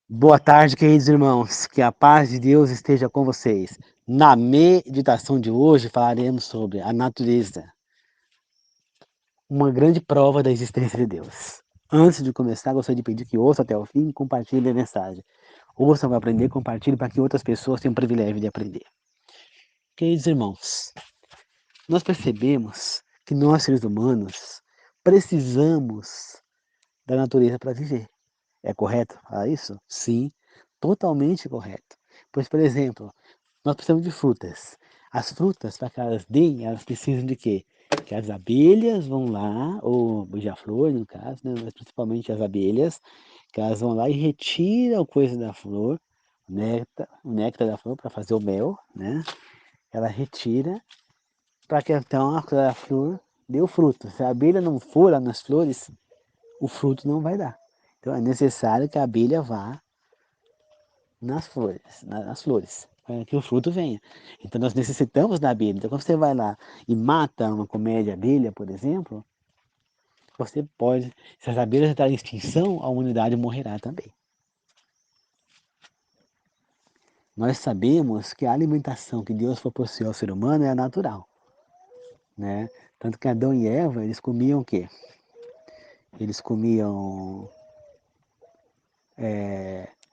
Boa tarde, queridos irmãos. Que a paz de Deus esteja com vocês. Na meditação de hoje falaremos sobre a natureza, uma grande prova da existência de Deus. Antes de começar, gostaria de pedir que ouça até o fim e compartilhe a mensagem. Ouça para aprender, compartilhe para que outras pessoas tenham o privilégio de aprender. Queridos irmãos, nós percebemos que nós, seres humanos, precisamos da natureza para viver. É correto falar isso? Sim, totalmente correto. Pois, por exemplo, nós precisamos de frutas. As frutas, para que elas deem, elas precisam de quê? Que as abelhas vão lá, ou beija-flor no caso, né? Mas principalmente as abelhas, que elas vão lá e retiram a coisa da flor, o néctar da flor para fazer o mel, né? Ela retira para que então a flor dê o fruto. Se a abelha não for lá nas flores, o fruto não vai dar. Então é necessário que a abelha vá nas flores, para que o fruto venha. Então nós necessitamos da abelha. Então quando você vai lá e mata uma colmeia de abelha, por exemplo, você pode, se as abelhas entrarem em extinção, a humanidade morrerá também. Nós sabemos que a alimentação que Deus proporcionou ao ser humano é natural, né? Tanto que Adão e Eva, eles comiam o quê? Eles comiam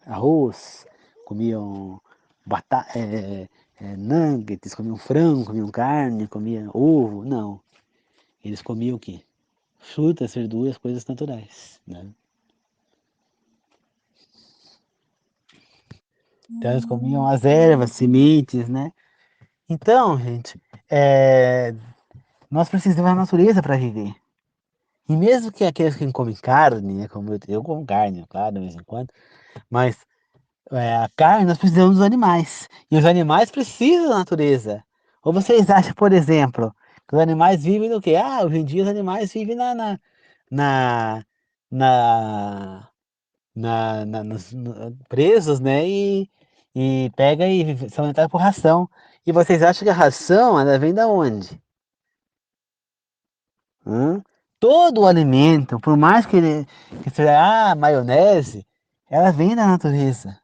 arroz, comiam nuggets, comiam frango, comiam carne, comiam ovo. Não. Eles comiam o quê? Frutas, verduras, coisas naturais. Né? Então eles comiam as ervas, sementes, né? Então, gente, nós precisamos da natureza para viver. E mesmo que aqueles que comem carne, né, como eu como carne, claro, de vez em quando, mas a carne, nós precisamos dos animais. E os animais precisam da natureza. Ou vocês acham, por exemplo, que os animais vivem do quê? Ah, hoje em dia os animais vivem na, na, presos, né? E pega e são alimentados por ração. E vocês acham que a ração, ela vem da onde? Hã? Todo o alimento, por mais que seja maionese, ela vem da natureza.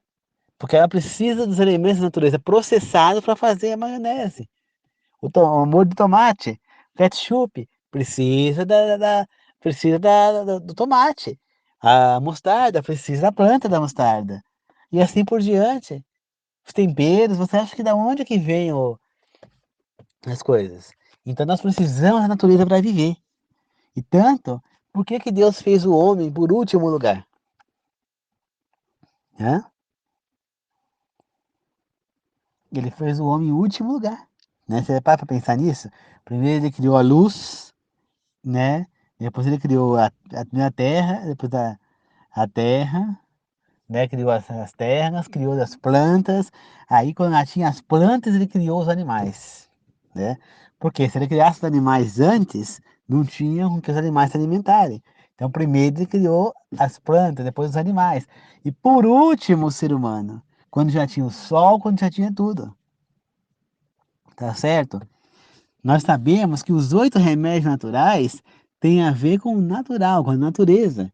Porque ela precisa dos elementos da natureza processados para fazer a maionese. O molho de tomate, ketchup, precisa do tomate. A mostarda precisa da planta da mostarda. E assim por diante. Os temperos, você acha que da onde que vem as coisas? Então nós precisamos da natureza para viver. E tanto, por que que Deus fez o homem por último lugar? Hã? Ele fez o homem em último lugar. Né? Você para pensar nisso? Primeiro ele criou a luz, né? Depois ele criou a primeira terra, depois a terra, né? Criou as terras, criou as plantas. Aí quando já tinha as plantas, ele criou os animais, né? Porque se ele criasse os animais antes, não tinha com que os animais se alimentarem. Então primeiro ele criou as plantas, depois os animais. E por último o ser humano. Quando já tinha o sol, quando já tinha tudo. Tá certo? Nós sabemos que os 8 remédios naturais têm a ver com o natural, com a natureza,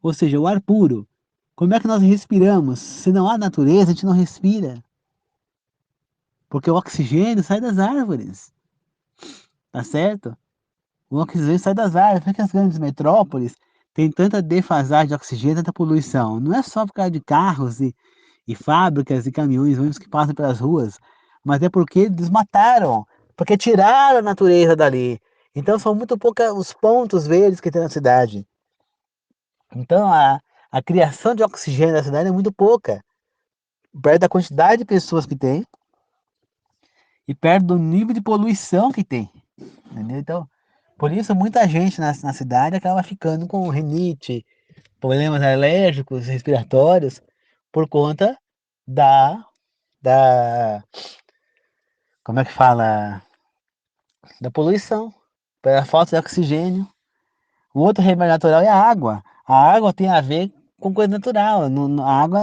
ou seja, o ar puro. Como é que nós respiramos? Se não há natureza, a gente não respira, porque o oxigênio sai das árvores, tá certo? O oxigênio sai das árvores, por que as grandes metrópoles têm tanta defasagem de oxigênio, tanta poluição? Não é só por causa de carros e fábricas e caminhões, ônibus que passam pelas ruas, mas é porque desmataram, porque tiraram a natureza dali. Então são muito poucos os pontos verdes que tem na cidade. Então a criação de oxigênio na cidade é muito pouca, perto da quantidade de pessoas que tem e perto do nível de poluição que tem. Entendeu? Então, por isso muita gente na cidade acaba ficando com rinite, problemas alérgicos, respiratórios, por conta da, da como é que fala, da poluição, pela falta de oxigênio. O outro remédio natural é a água. A água tem a ver com coisa natural. A água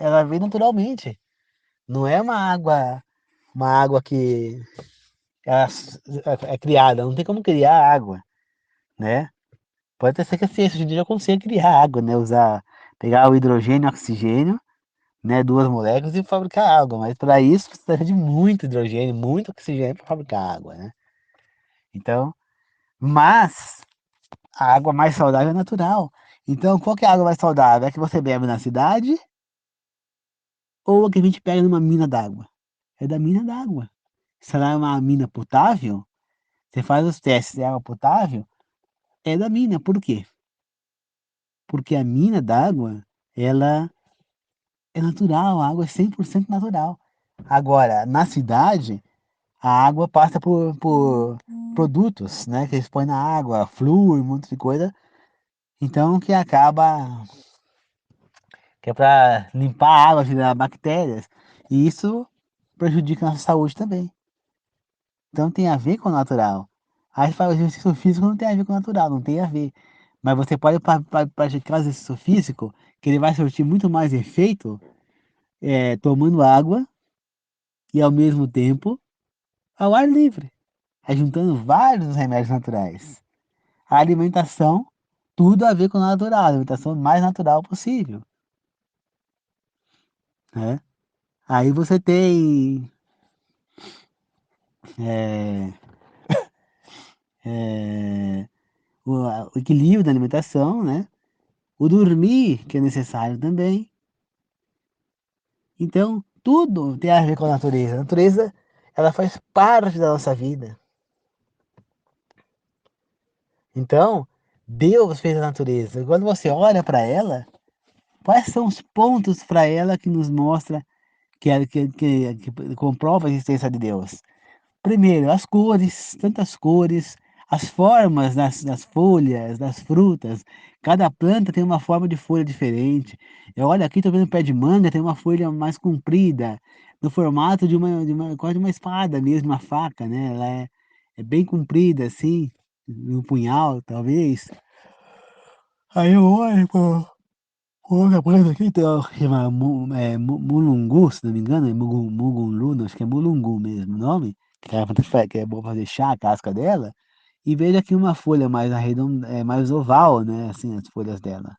ela vem naturalmente. Não é uma água que ela é criada. Não tem como criar água, né? Pode até ser que a ciência hoje em dia já consiga criar água, né? pegar o hidrogênio e o oxigênio, né, duas moléculas e fabricar água, mas para isso precisa de muito hidrogênio, muito oxigênio para fabricar água, né? Então, mas a água mais saudável é natural. Então, qual que é a água mais saudável? É a que você bebe na cidade ou a que a gente pega numa mina d'água? É da mina d'água. Se ela é uma mina potável, você faz os testes de água potável, é da mina. Por quê? Porque a mina d'água, ela é natural, a água é 100% natural. Agora, na cidade, a água passa por produtos, né, que eles põem na água, flúor, um monte de coisa, então que é para limpar a água, tirar bactérias, e isso prejudica a nossa saúde também. Então tem a ver com o natural. Aí faz o exercício físico não tem a ver com o natural, não tem a ver. Mas você pode praticar o exercício físico, que ele vai surtir muito mais efeito tomando água e ao mesmo tempo ao ar livre, juntando vários remédios naturais. A alimentação, tudo a ver com o natural, a alimentação mais natural possível, né? Aí você tem é, é, o equilíbrio da alimentação, né? O dormir, que é necessário também. Então, tudo tem a ver com a natureza. A natureza, ela faz parte da nossa vida. Então, Deus fez a natureza. Quando você olha para ela, quais são os pontos para ela que nos mostra que comprova a existência de Deus? Primeiro, as cores, tantas cores, as formas das folhas, das frutas. Cada planta tem uma forma de folha diferente. Eu olho aqui, estou vendo o pé de manga, tem uma folha mais comprida, no formato quase de uma espada mesmo, uma faca, né? Ela é bem comprida, assim, no punhal, talvez. Aí eu olho, pô, outra planta aqui, então, chama mulungu, se não me engano, é mugunlu, não, acho que é mulungu mesmo o nome, que é, que é bom fazer chá, a casca dela, e vejo aqui uma folha mais arredondada, mais oval, né, assim, as folhas dela.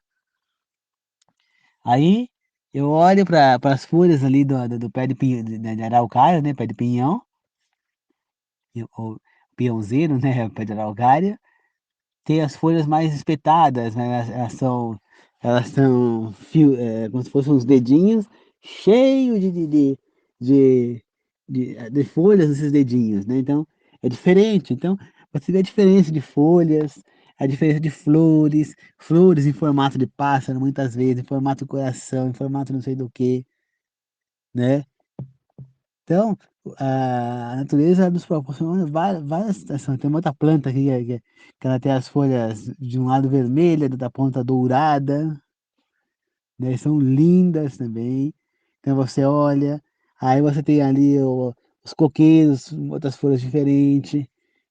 Aí eu olho para as folhas ali do pé de, pinho, de araucária, né, pé de pinhão, ou pinhãozeiro, né, pé de araucária, tem as folhas mais espetadas, né? Elas são como se fossem uns dedinhos cheios de, de folhas nesses dedinhos, né? Então é diferente. Então você vê a diferença de folhas, a diferença de flores, flores em formato de pássaro, muitas vezes, em formato de coração, em formato não sei do que, né? Então, a natureza nos proporciona várias situações. Tem uma outra planta aqui que ela tem as folhas de um lado vermelha, da ponta dourada, né? São lindas também. Então você olha, aí você tem ali os coqueiros, outras folhas diferentes.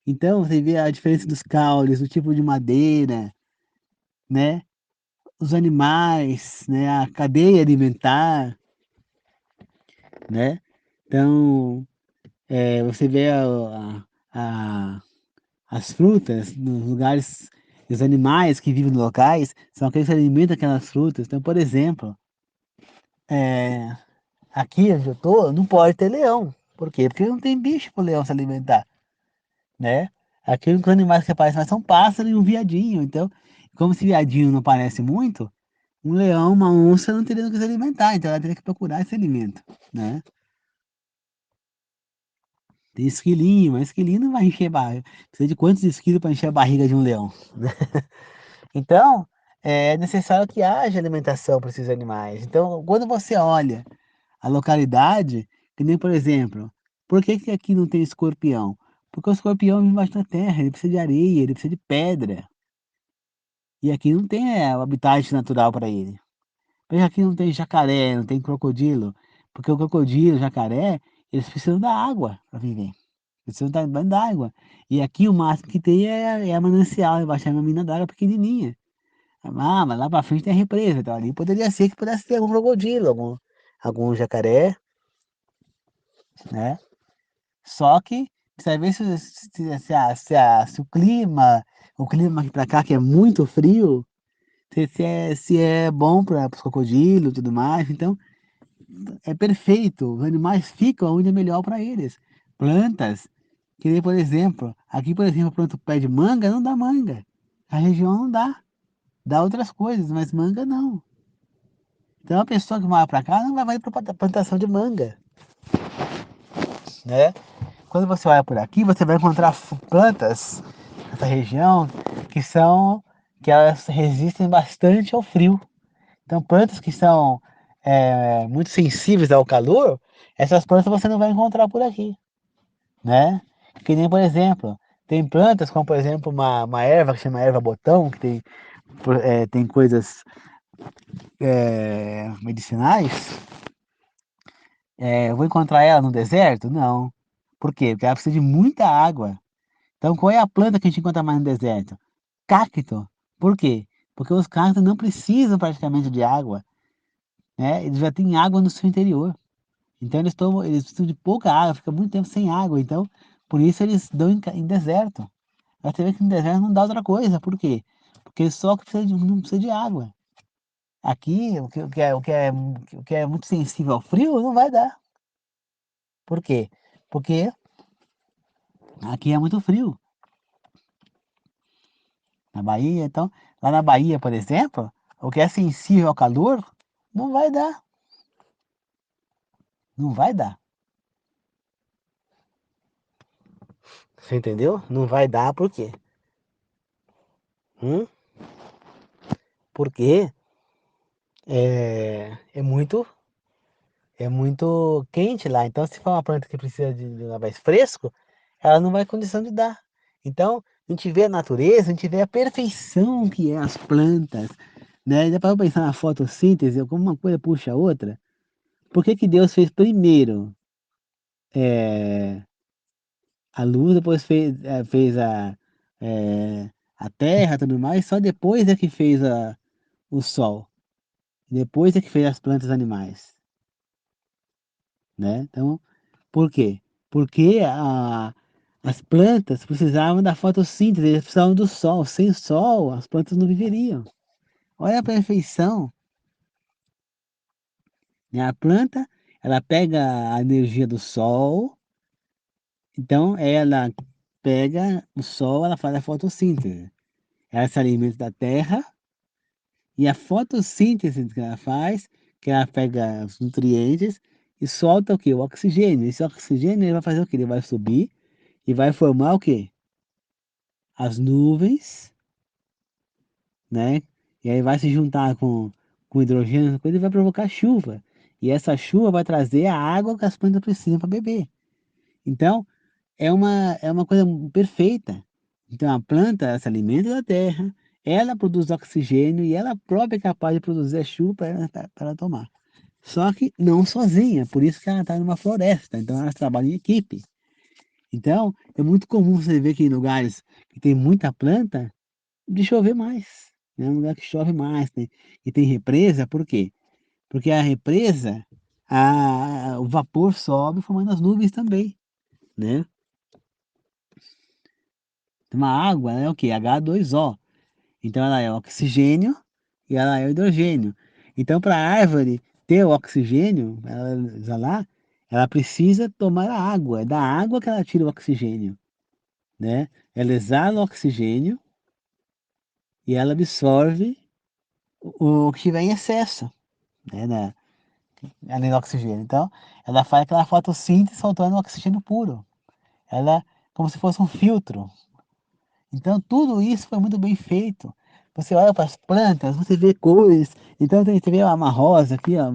Então você vê a diferença dos caules, o tipo de madeira, né? Os animais, né? A cadeia alimentar, né? Então, você vê a, as frutas nos lugares, os animais que vivem nos locais, são aqueles que se alimentam daquelas frutas. Então, por exemplo, é, aqui onde eu tô, não pode ter leão. Por quê? Porque não tem bicho para o leão se alimentar, né? Aqui os animais que aparecem mais são pássaros e um viadinho. Então, como esse viadinho não aparece muito, um leão, uma onça não teria o que se alimentar, então ela teria que procurar esse alimento, né? Tem esquilinho, mas esquilinho não vai encher barriga. Precisa de quantos esquilos para encher a barriga de um leão? Então, é necessário que haja alimentação para esses animais. Então, quando você olha a localidade, que nem por exemplo, por que que aqui não tem escorpião? Porque o escorpião vive embaixo da terra, ele precisa de areia, ele precisa de pedra. E aqui não tem o habitat natural para ele. Por que aqui não tem jacaré, não tem crocodilo? Porque o crocodilo, o jacaré, eles precisam da água para viver. Precisam estar embaixo da água. E aqui o máximo que tem é a manancial, embaixo é uma mina d'água pequenininha. Ah, mas lá pra frente tem a represa, então ali poderia ser que pudesse ter algum crocodilo, algum jacaré, né? Só que precisa ver se o clima aqui pra cá, que é muito frio, se é bom para os crocodilos e tudo mais. Então, é perfeito. Os animais ficam onde é melhor para eles. Plantas, que nem, por exemplo, aqui, por exemplo, planta o pé de manga, não dá manga. A região não dá. Dá outras coisas, mas manga não. Então, a pessoa que mora para cá não vai para plantação de manga, né? Quando você olha por aqui, você vai encontrar plantas nessa região que são que elas resistem bastante ao frio. Então, plantas que são muito sensíveis ao calor, essas plantas você não vai encontrar por aqui, né? Que nem, por exemplo, tem plantas como, por exemplo, uma erva que chama erva botão, que tem coisas medicinais. Eu vou encontrar ela no deserto? Não. Por quê? Porque ela precisa de muita água. Então, qual é a planta que a gente encontra mais no deserto? Cacto. Por quê? Porque os cactos não precisam praticamente de água, né? Eles já têm água no seu interior. Então eles precisam de pouca água, fica muito tempo sem água. Então, por isso eles dão em deserto. Mas você vê que no deserto não dá outra coisa. Por quê? Porque só que não precisa de água. Aqui, o que é muito sensível ao frio, não vai dar. Por quê? Porque aqui é muito frio. Na Bahia, então, lá na Bahia, por exemplo, o que é sensível ao calor, não vai dar. Não vai dar. Você entendeu? Não vai dar por quê? Hum? Porque é muito quente lá. Então, se for uma planta que precisa de um lugar mais fresco, ela não vai ter condição de dar. Então, a gente vê a natureza, a gente vê a perfeição que é as plantas, né? Dá para pensar na fotossíntese, como uma coisa puxa a outra. Por que que Deus fez primeiro eh, a luz, depois fez a terra e tudo mais, só depois é que fez o sol, depois é que fez as plantas e animais, né? Então, por quê? Porque as plantas precisavam da fotossíntese, eles precisavam do sol. Sem sol, as plantas não viveriam. Olha a perfeição, né? A planta, ela pega a energia do sol, então ela pega o sol, ela faz a fotossíntese. Ela se alimenta da terra e a fotossíntese que ela faz, que ela pega os nutrientes e solta o que? O oxigênio. Esse oxigênio ele vai fazer o que? Ele vai subir e vai formar o quê? As nuvens, né? E aí vai se juntar com hidrogênio, coisa, e vai provocar chuva. E essa chuva vai trazer a água que as plantas precisam para beber. Então, é uma coisa perfeita. Então, a planta ela se alimenta da terra, ela produz oxigênio e ela própria é capaz de produzir a chuva para ela tomar. Só que não sozinha, por isso que ela está numa floresta, então ela trabalha em equipe. Então, é muito comum você ver que em lugares que tem muita planta, de chover mais. É um lugar que chove mais, né? E tem represa, por quê? Porque a represa, o vapor sobe formando as nuvens também, né? Uma água é o quê? H2O. Então ela é oxigênio e ela é hidrogênio. Então para a árvore ter o oxigênio, ela exalar, ela precisa tomar a água. É da água que ela tira o oxigênio, né? Ela exala o oxigênio e ela absorve o que tiver em excesso, né? Além do oxigênio. Então, ela faz aquela fotossíntese soltando o oxigênio puro. Ela é como se fosse um filtro. Então, tudo isso foi muito bem feito. Você olha para as plantas, você vê cores. Então, você vê uma rosa aqui, ó,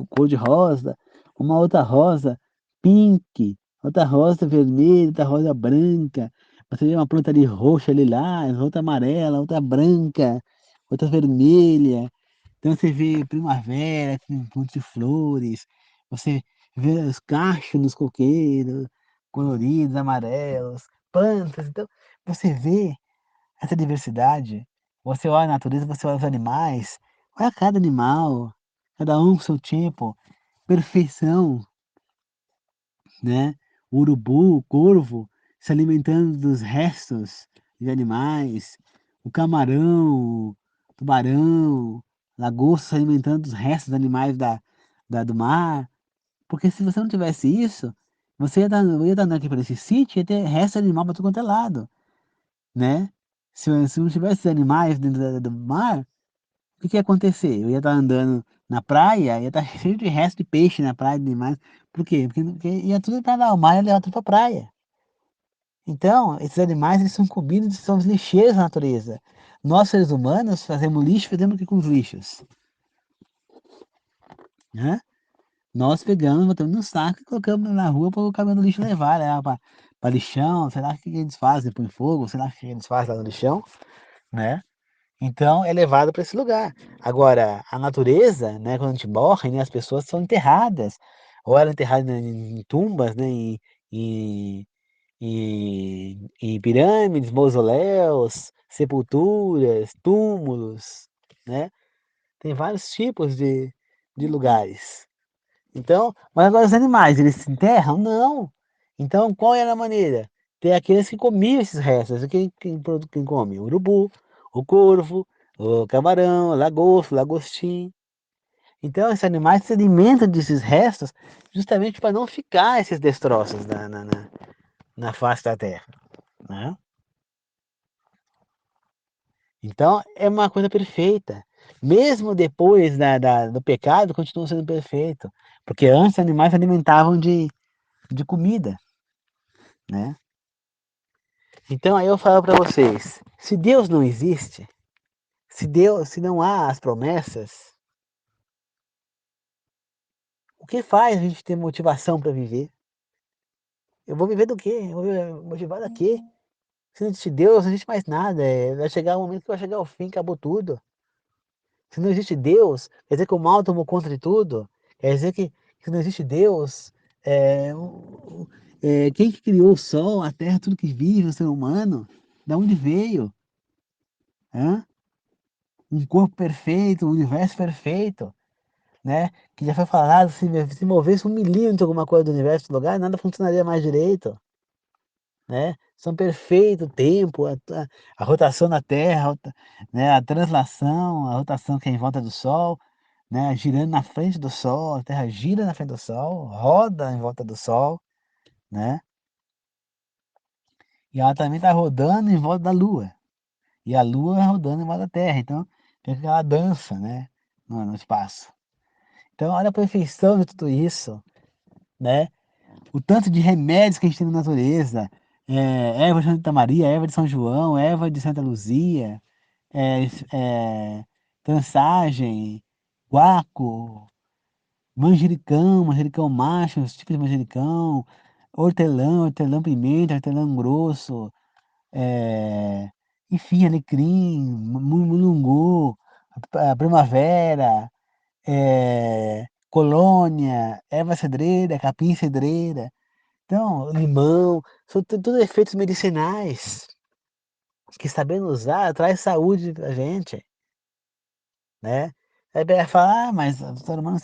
cor de rosa, uma outra rosa pink, outra rosa vermelha, outra rosa branca. Você vê uma planta ali roxa, lilás, outra amarela, outra branca, outra vermelha. Então, você vê primavera com um monte de flores. Você vê os cachos nos coqueiros, coloridos, amarelos, plantas. Então, você vê essa diversidade, você olha a natureza, você olha os animais, olha cada animal, cada um com seu tipo, perfeição, né? O urubu, o corvo, se alimentando dos restos de animais, o camarão, tubarão, lagosta se alimentando dos restos dos animais do mar. Porque se você não tivesse isso, você ia estar andando aqui por esse sítio e ia ter resto de animal para tudo quanto é lado, né? Se não tivesse esses animais dentro do mar, o que ia acontecer? Eu ia estar andando na praia, ia estar cheio de resto de peixe na praia, de demais. Por quê? Porque ia tudo para lá, o mar ia levar tudo para a praia. Então, esses animais, eles são comidos, são os lixeiros da natureza. Nós, seres humanos, fazemos lixo, fazemos o que com os lixos? Né? Nós pegamos, botamos no saco e colocamos na rua para o caminhão do lixo levar, para lixão, sei lá o que eles fazem, põe fogo, sei lá o que eles fazem lá no lixão, né? Então é levado para esse lugar. Agora, a natureza, né, quando a gente morre, né, as pessoas são enterradas, ou eram enterradas em tumbas, né, em, em pirâmides, mausoléus, sepulturas, túmulos, né? Tem vários tipos de lugares. Então, mas agora os animais, eles se enterram? Não. Então, qual era a maneira? Tem aqueles que comiam esses restos. Quem come? O urubu, o corvo, o camarão, o lagosto, o lagostim. Então, esses animais se alimentam desses restos justamente para não ficar esses destroços na face da terra, né? Então, é uma coisa perfeita. Mesmo depois do pecado, continua sendo perfeito. Porque antes os animais se alimentavam de comida, né? Então aí eu falo para vocês, se Deus não existe, se não há as promessas, o que faz a gente ter motivação para viver? Eu vou viver do quê? Eu vou viver motivado a quê? Se não existe Deus, não existe mais nada. Vai chegar um momento que vai chegar ao fim, acabou tudo. Se não existe Deus, quer dizer que o mal tomou conta de tudo? Quer dizer que se não existe Deus, é, quem que criou o sol, a terra, tudo que vive, o ser humano? Da onde veio? Hã? Um corpo perfeito, um universo perfeito, né? Que já foi falado, se movesse 1 milímetro alguma coisa do universo do lugar, nada funcionaria mais direito, né? São perfeito o tempo, a rotação da Terra, né? A translação, a rotação que é em volta do Sol, né? Girando na frente do Sol, a Terra gira na frente do Sol, roda em volta do Sol, né? E ela também está rodando em volta da Lua, e a Lua rodando em volta da Terra, então tem aquela dança, né? No espaço. Então, olha a perfeição de tudo isso, né? O tanto de remédios que a gente tem na natureza, erva de Santa Maria, erva de São João, erva de Santa Luzia, é, é, trançagem, guaco, manjericão macho, os tipos de manjericão, hortelã pimenta, hortelã grosso, é, enfim, alecrim, mulungu, a primavera, colônia, erva cedreira, capim cedreira, então, limão, são tudo efeitos medicinais que sabendo usar traz saúde pra gente, né? Aí vai falar, mas o ser humano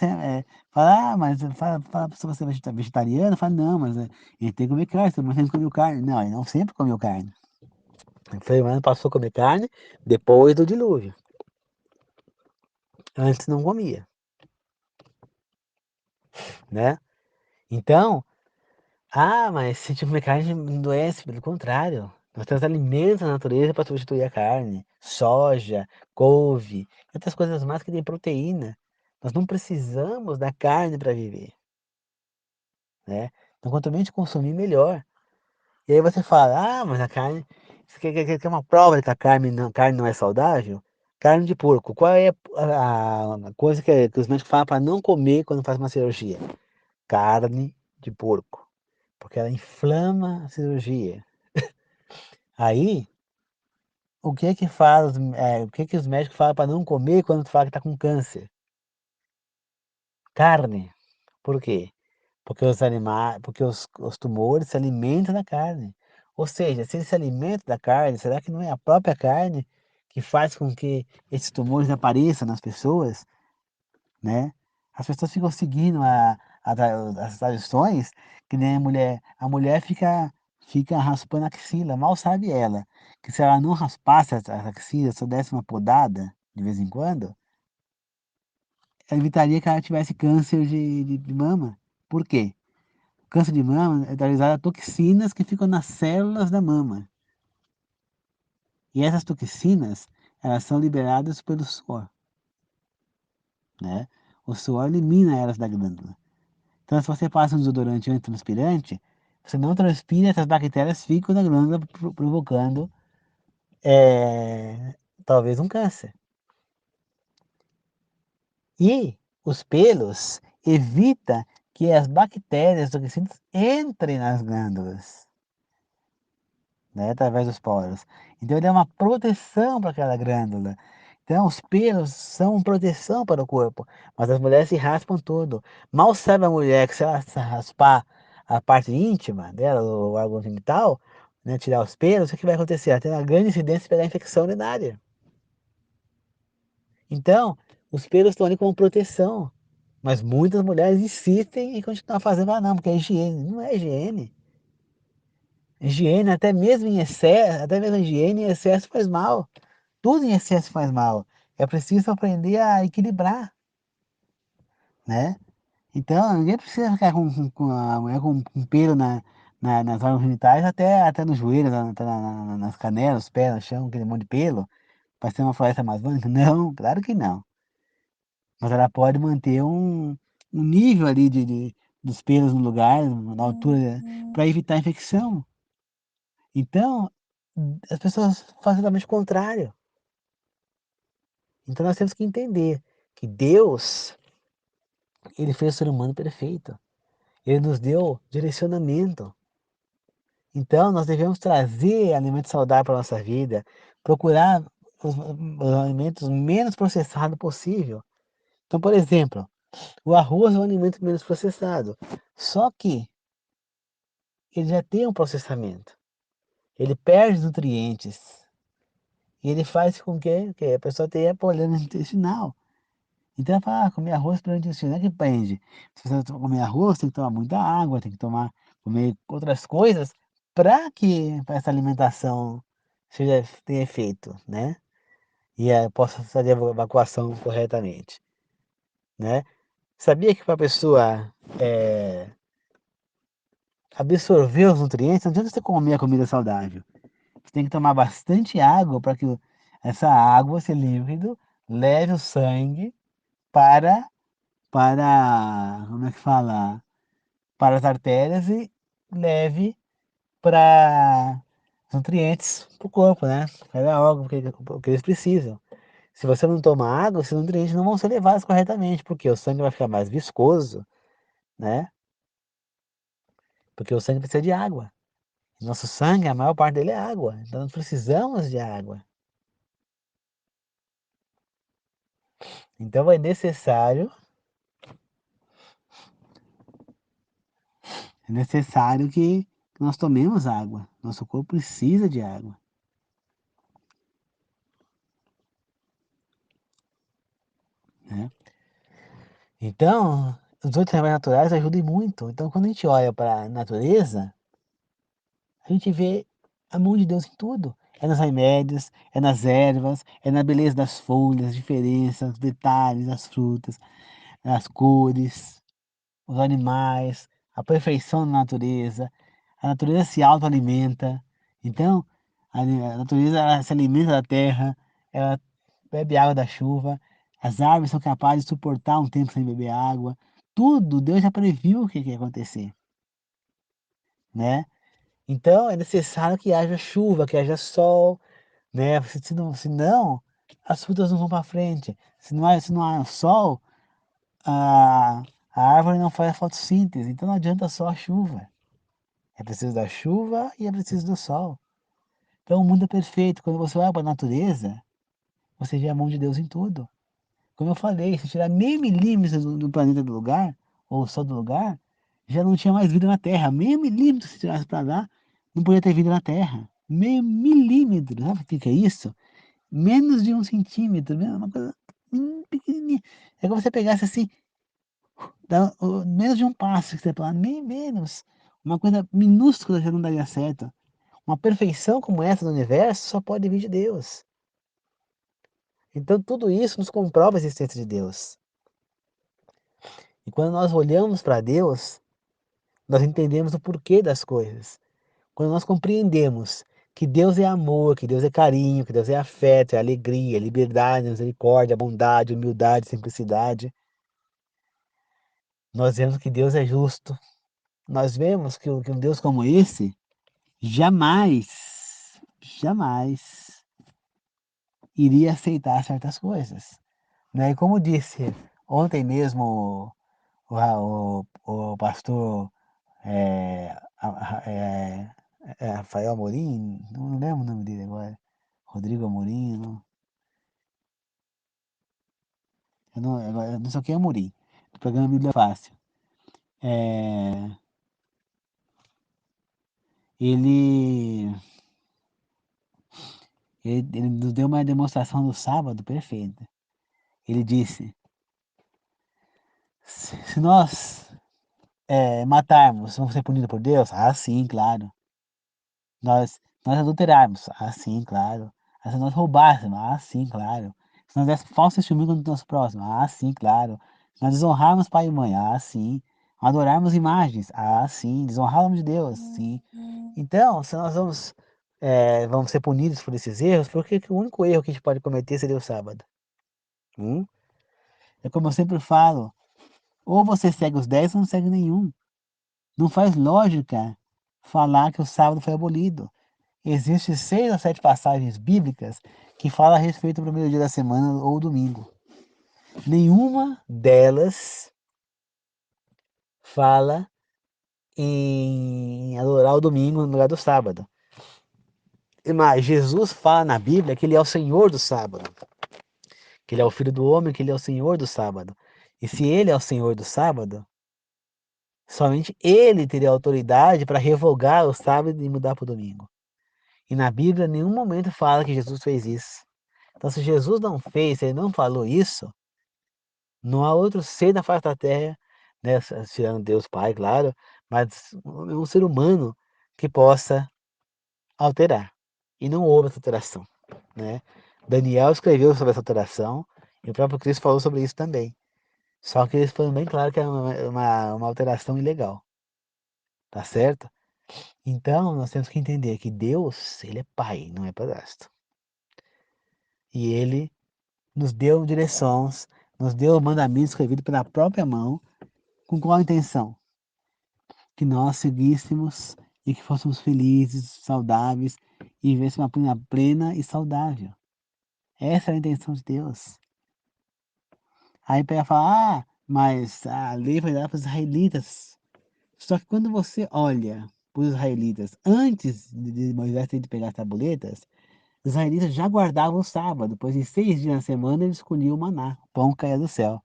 fala, mas fala se você é vegetariano, fala, não, mas ele tem que comer carne, o ser humano sempre comeu carne. Não, ele não sempre comeu carne. O ser humano passou a comer carne depois do dilúvio. Antes não comia, né? Então, mas se tipo comer carne não adoece, pelo contrário. Nós temos alimentos na natureza para substituir a carne. Soja, couve, e outras coisas mais que têm proteína. Nós não precisamos da carne para viver, né? Então, quanto menos consumir, melhor. E aí você fala, mas a carne... Você quer uma prova de que carne não é saudável? Carne de porco. Qual é a coisa que os médicos falam para não comer quando faz uma cirurgia? Carne de porco. Porque ela inflama a cirurgia. Aí, o que que os médicos falam para não comer quando tu fala que está com câncer? Carne. Por quê? Porque os tumores se alimentam da carne. Ou seja, se eles se alimentam da carne, será que não é a própria carne que faz com que esses tumores apareçam nas pessoas, né? As pessoas ficam seguindo as tradições, que nem a mulher fica raspando a axila, mal sabe ela, que se ela não raspasse as axilas, só desse uma podada, de vez em quando, evitaria que ela tivesse câncer de mama. Por quê? Câncer de mama é realizado a toxinas que ficam nas células da mama. E essas toxinas, elas são liberadas pelo suor, né? O suor elimina elas da glândula. Então, se você passa um desodorante antitranspirante, você não transpira, essas bactérias ficam na glândula provocando talvez um câncer. E os pelos evita que as bactérias toxinas entrem nas glândulas, né, através dos poros. Então ele é uma proteção para aquela glândula. Então os pelos são proteção para o corpo, mas as mulheres se raspam tudo. Mal sabe a mulher que se ela se raspar a parte íntima dela, o órgão genital, né, tirar os pelos, o que vai acontecer? Ela tem uma grande incidência de pegar infecção urinária. Então, os pelos estão ali como proteção. Mas muitas mulheres insistem em continuar fazendo, não, porque é higiene. Não é higiene. Higiene, até mesmo em excesso, até mesmo a higiene em excesso faz mal. Tudo em excesso faz mal. É preciso aprender a equilibrar, né? Então, ninguém precisa ficar com a mulher com pelo nas órgãos genitais até no joelho, até nas canelas, os pés, no chão, aquele monte de pelo, para ser uma floresta amazônica. Não, claro que não. Mas ela pode manter um nível ali dos pelos no lugar, na altura, para evitar infecção. Então, as pessoas fazem totalmente o contrário. Então nós temos que entender que Deus, ele fez o ser humano perfeito. Ele nos deu direcionamento. Então nós devemos trazer alimento saudável para a nossa vida, procurar os alimentos menos processados possível. Então, por exemplo, o arroz é um alimento menos processado. Só que ele já tem um processamento. Ele perde nutrientes. E ele faz com que a pessoa tenha problema intestinal. Então ela fala, comer arroz para o intestino é que prende. Se você comer arroz, tem que tomar muita água, tem que comer outras coisas para que essa alimentação tenha efeito, né? E possa fazer a evacuação corretamente, né? Sabia que para a pessoa absorver os nutrientes, não adianta você comer a comida saudável. Você tem que tomar bastante água para que essa água, esse líquido, leve o sangue para, como é que fala? Para as artérias e leve para os nutrientes para o corpo, né? Cada órgão que eles precisam. Se você não tomar água, esses nutrientes não vão ser levados corretamente, porque o sangue vai ficar mais viscoso, né? Porque o sangue precisa de água. Nosso sangue, a maior parte dele é água, então nós precisamos de água. Então é necessário que nós tomemos água. Nosso corpo precisa de água, né? Então, os outros remédios naturais ajudam muito. Então, quando a gente olha para a natureza, a gente vê a mão de Deus em tudo. É nos remédios, é nas ervas, é na beleza das folhas, diferenças, detalhes, das frutas, as cores, os animais, a perfeição da natureza. A natureza se autoalimenta. Então, a natureza ela se alimenta da terra, ela bebe água da chuva, as árvores são capazes de suportar um tempo sem beber água. Tudo Deus já previu o que ia acontecer, né? Então é necessário que haja chuva, que haja sol, né? Senão as frutas não vão para frente. Se não há sol, a, a árvore não faz a fotossíntese, então não adianta só a chuva. É preciso da chuva e é preciso do sol. Então o mundo é perfeito. Quando você olha para a natureza, você vê a mão de Deus em tudo. Como eu falei, se tirar meio milímetro do planeta do lugar, ou só do lugar, já não tinha mais vida na Terra. Meio milímetro se tirasse para lá, não podia ter vida na Terra. Meio milímetro, sabe o que é isso? Menos de 1 centímetro, uma coisa pequenininha. É como se você pegasse assim, menos de um passo que você plana, meio menos. Uma coisa minúscula já não daria certo. Uma perfeição como essa do universo só pode vir de Deus. Então tudo isso nos comprova a existência de Deus. E quando nós olhamos para Deus, nós entendemos o porquê das coisas. Quando nós compreendemos que Deus é amor, que Deus é carinho, que Deus é afeto, é alegria, é liberdade, misericórdia, bondade, humildade, simplicidade, nós vemos que Deus é justo. Nós vemos que um Deus como esse jamais, jamais iria aceitar certas coisas. Né? E como disse ontem mesmo o pastor Rafael Amorim, não lembro o nome dele agora, Rodrigo Amorim, eu não sei quem é Amorim, do programa Bíblia Fácil. É, ele, ele nos deu uma demonstração no sábado perfeita. Ele disse, se nós matarmos, vamos ser punidos por Deus? Ah, sim, claro. Nós adulterarmos? Ah, sim, claro. Ah, se nós roubássemos? Ah, sim, claro. Se nós dessemos falso testemunho contra o nosso próximo? Ah, sim, claro. Se nós desonrarmos pai e mãe? Ah, sim. Adorarmos imagens? Ah, sim. Desonrar o nome de Deus? Sim. Então, se nós vamos ser punidos por esses erros, por que que o único erro que a gente pode cometer seria o sábado? Hum? É como eu sempre falo, ou você segue os 10 ou não segue nenhum. Não faz lógica falar que o sábado foi abolido. Existem 6 ou 7 passagens bíblicas que falam a respeito do primeiro dia da semana ou domingo. Nenhuma delas fala em adorar o domingo no lugar do sábado. Mas Jesus fala na Bíblia que ele é o Senhor do sábado, que ele é o Filho do homem, que ele é o Senhor do sábado. E se ele é o Senhor do sábado, somente ele teria autoridade para revogar o sábado e mudar para o domingo. E na Bíblia, em nenhum momento fala que Jesus fez isso. Então, se Jesus não fez, se ele não falou isso, não há outro ser na face da terra, né, tirando Deus Pai, claro, mas um ser humano que possa alterar. E não houve essa alteração, né? Daniel escreveu sobre essa alteração e o próprio Cristo falou sobre isso também. Só que eles foram bem claros que é uma alteração ilegal, tá certo? Então, nós temos que entender que Deus, ele é Pai, não é padrasto. E ele nos deu direções, nos deu mandamentos escrevidos pela própria mão, com qual intenção? Que nós seguíssemos e que fôssemos felizes, saudáveis e vivêssemos uma vida plena e saudável. Essa é a intenção de Deus. Aí pega e fala, mas a lei foi dada para os israelitas. Só que quando você olha para os israelitas, antes de Moisés ter de pegar as tabuletas, os israelitas já guardavam o sábado, pois em 6 dias na semana eles colhiam o maná, o pão que caía do céu.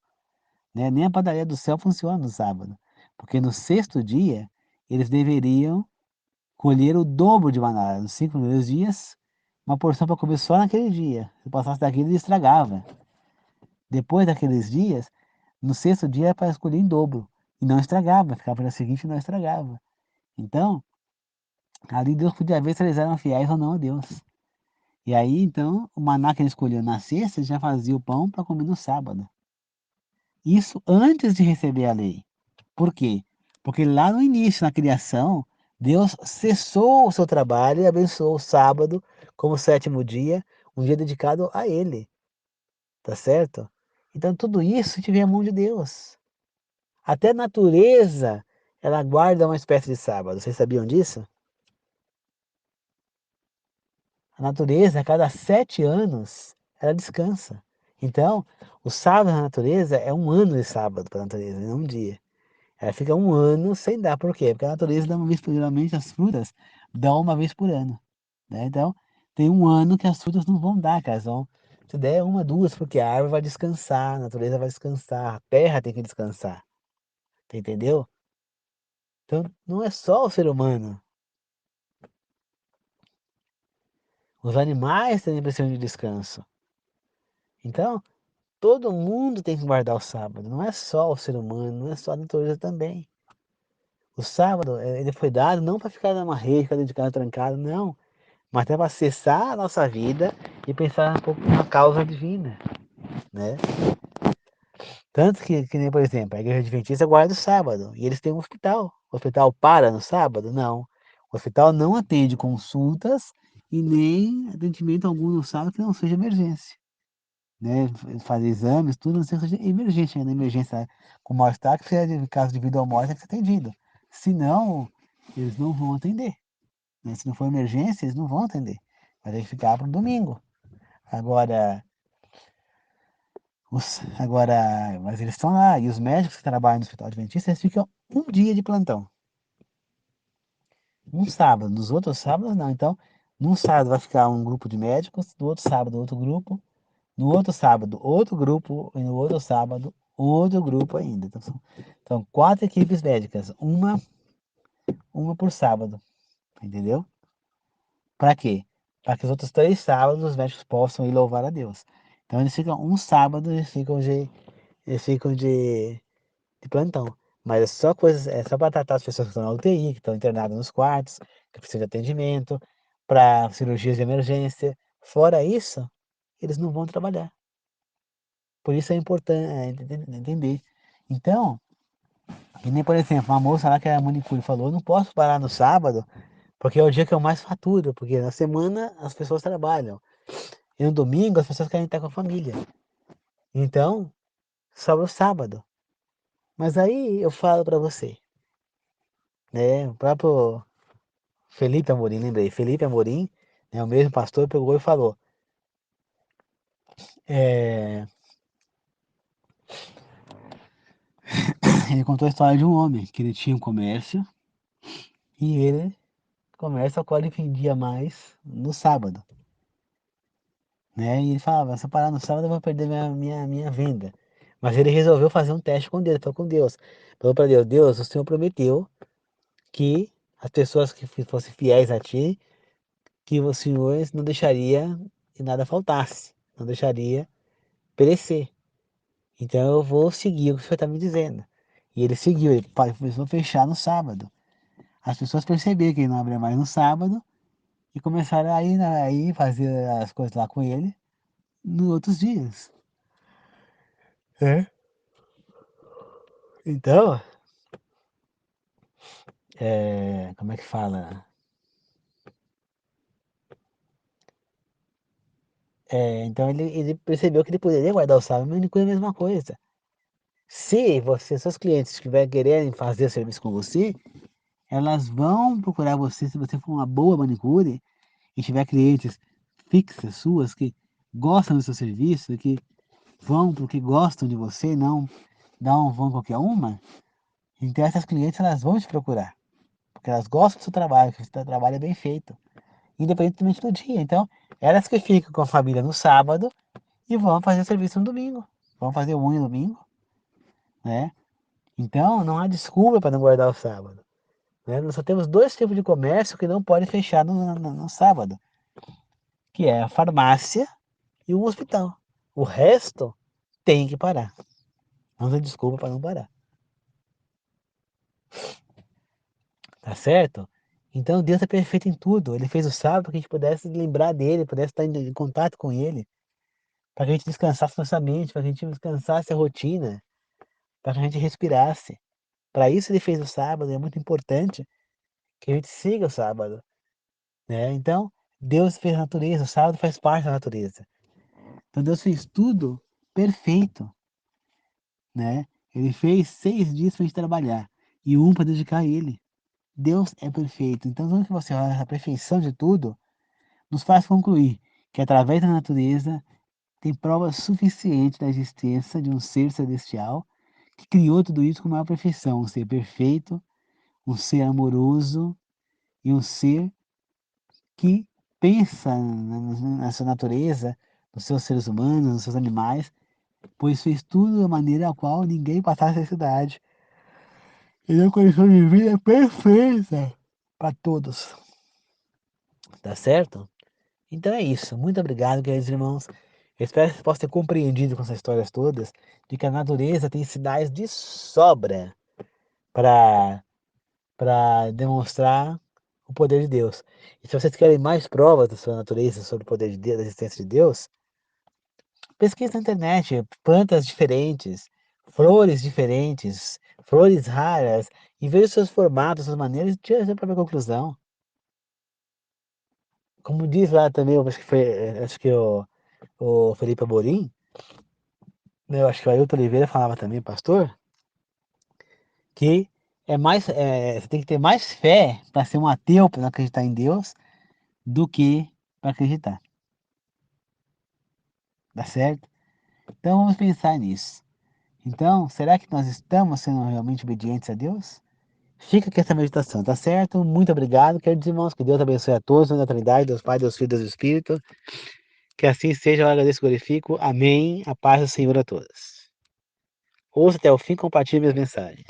Né? Nem a padaria do céu funciona no sábado, porque no sexto dia eles deveriam colher o dobro de maná. Nos 5 primeiros dias, uma porção para comer só naquele dia. Se passasse daquele, ele estragava. Depois daqueles dias, no sexto dia era para escolher em dobro. E não estragava, ficava para o seguinte e não estragava. Então, ali Deus podia ver se eles eram fiéis ou não a Deus. E aí, então, o maná que ele escolheu na sexta, ele já fazia o pão para comer no sábado. Isso antes de receber a lei. Por quê? Porque lá no início, na criação, Deus cessou o seu trabalho e abençoou o sábado como sétimo dia, um dia dedicado a Ele. Tá certo? Então tudo isso tiver a mão de Deus. Até a natureza, ela guarda uma espécie de sábado. Vocês sabiam disso? A natureza, a cada 7 anos, ela descansa. Então, o sábado na natureza é um ano de sábado para a natureza, não um dia. Ela fica um ano sem dar. Por quê? Porque a natureza dá uma vez por geralmente as frutas dão uma vez por ano. Né? Então, tem um ano que as frutas não vão dar, cara. Vão, se der uma, duas, porque a árvore vai descansar, a natureza vai descansar, a terra tem que descansar. Você entendeu? Então, não é só o ser humano. Os animais têm precisam de descanso. Então, todo mundo tem que guardar o sábado. Não é só o ser humano, não é só a natureza também. O sábado, ele foi dado não para ficar numa rede, ficar dentro de casa trancado, não. mas até para acessar a nossa vida e pensar um pouco na causa divina, né? Tanto que nem, por exemplo, a igreja adventista guarda o sábado e eles têm um hospital. O hospital para no sábado? Não. O hospital não atende consultas e nem atendimento algum no sábado que não seja emergência, né? Fazer exames, tudo não seja emergente, né? Na emergência com mal-estar, que seja de caso de vida ou morte, tem que ser atendido. Se não, eles não vão atender, né? Se não for emergência, eles não vão atender. Vai ter que ficar para o domingo. Agora, mas eles estão lá, e os médicos que trabalham no hospital adventista, eles ficam um dia de plantão. Um sábado, nos outros sábados não. Então, num sábado vai ficar um grupo de médicos, no outro sábado outro grupo, no outro sábado outro grupo, e no outro sábado outro grupo ainda. Então, são quatro equipes médicas, uma por sábado, entendeu? Para quê? Para que os outros três sábados os médicos possam ir louvar a Deus. Então, eles ficam um sábado, eles ficam de plantão. Mas é só para tratar as pessoas que estão na UTI, que estão internadas nos quartos, que precisam de atendimento, para cirurgias de emergência. Fora isso, eles não vão trabalhar. Por isso é importante entender. Então, que nem por exemplo, uma moça lá que é a manicure falou, não posso parar no sábado, porque é o dia que eu mais faturo, porque na semana as pessoas trabalham. E no domingo as pessoas querem estar com a família. Então, sobra o sábado. Mas aí eu falo para você, né? O próprio Felipe Amorim, lembrei. Felipe Amorim, né, o mesmo pastor, pegou e falou. é, ele contou a história de um homem que ele tinha um comércio e ele, comércio ao qual ele vendia mais no sábado, né? E ele falava, se eu parar no sábado eu vou perder minha venda. Mas ele resolveu fazer um teste com Deus, falou com Deus. Falou para Deus, Deus, o Senhor prometeu que as pessoas que fossem fiéis a Ti, que o Senhor não deixaria que nada faltasse, não deixaria perecer. Então eu vou seguir o que o senhor está me dizendo. E ele seguiu, ele começou a fechar no sábado. As pessoas perceberam que ele não abria mais no sábado e começaram a ir fazer as coisas lá com ele nos outros dias. É. Então, como é que fala? Então ele percebeu que ele poderia guardar o sábado, mas não é a mesma coisa. Se seus clientes estiverem querendo fazer serviço com você, elas vão procurar você se você for uma boa manicure e tiver clientes fixas suas que gostam do seu serviço, que vão porque gostam de você, não vão qualquer uma, então essas clientes elas vão te procurar, porque elas gostam do seu trabalho, que o seu trabalho é bem feito, independentemente do dia. Então, elas que ficam com a família no sábado e vão fazer serviço no domingo, vão fazer unha no domingo, né? Então, não há desculpa para não guardar o sábado. Né? Nós só temos dois tipos de comércio que não pode fechar no sábado, que é a farmácia e o hospital. O resto tem que parar. Não tem desculpa para não parar. Tá certo? Então Deus é perfeito em tudo. Ele fez o sábado para que a gente pudesse lembrar dele, pudesse estar em contato com ele, para que a gente descansasse nossa mente, para que a gente descansasse a rotina, para que a gente respirasse. Para isso ele fez o sábado, e é muito importante que a gente siga o sábado, né? Então, Deus fez a natureza, o sábado faz parte da natureza. Então Deus fez tudo perfeito, né? Ele fez 6 dias para a gente trabalhar e um para dedicar a ele. Deus é perfeito. Então, quando você olha a perfeição de tudo, nos faz concluir que através da natureza tem prova suficiente da existência de um ser celestial que criou tudo isso com maior perfeição, um ser perfeito, um ser amoroso e um ser que pensa na sua natureza, nos seus seres humanos, nos seus animais, pois fez tudo da maneira a qual ninguém passasse necessidade. Ele é uma condição de vida perfeita para todos. Tá certo? Então é isso. Muito obrigado, queridos irmãos. Eu espero que você possa ter compreendido com essas histórias todas de que a natureza tem sinais de sobra para demonstrar o o poder de Deus. E se vocês querem mais provas da sua natureza sobre o poder de Deus, da existência de Deus, pesquisa na internet, plantas diferentes, flores raras, e veja os seus formatos, suas maneiras, e tira a sua própria conclusão. Como diz lá também, eu acho que foi, acho que o Felipe Amorim, né, eu acho que o Ailton Oliveira falava também, pastor, que você tem que ter mais fé para ser um ateu, para não acreditar em Deus, do que para acreditar. Tá certo? Então vamos pensar nisso. Então, será que nós estamos sendo realmente obedientes a Deus? Fica aqui essa meditação, tá certo? Muito obrigado, queridos irmãos. Que Deus abençoe a todos, na Trindade, Deus Pai, Deus Filho, Deus Espírito. Que assim seja, eu agradeço e glorifico. Amém. A paz do Senhor a todos. Ouça até o fim, compartilhe minhas mensagens.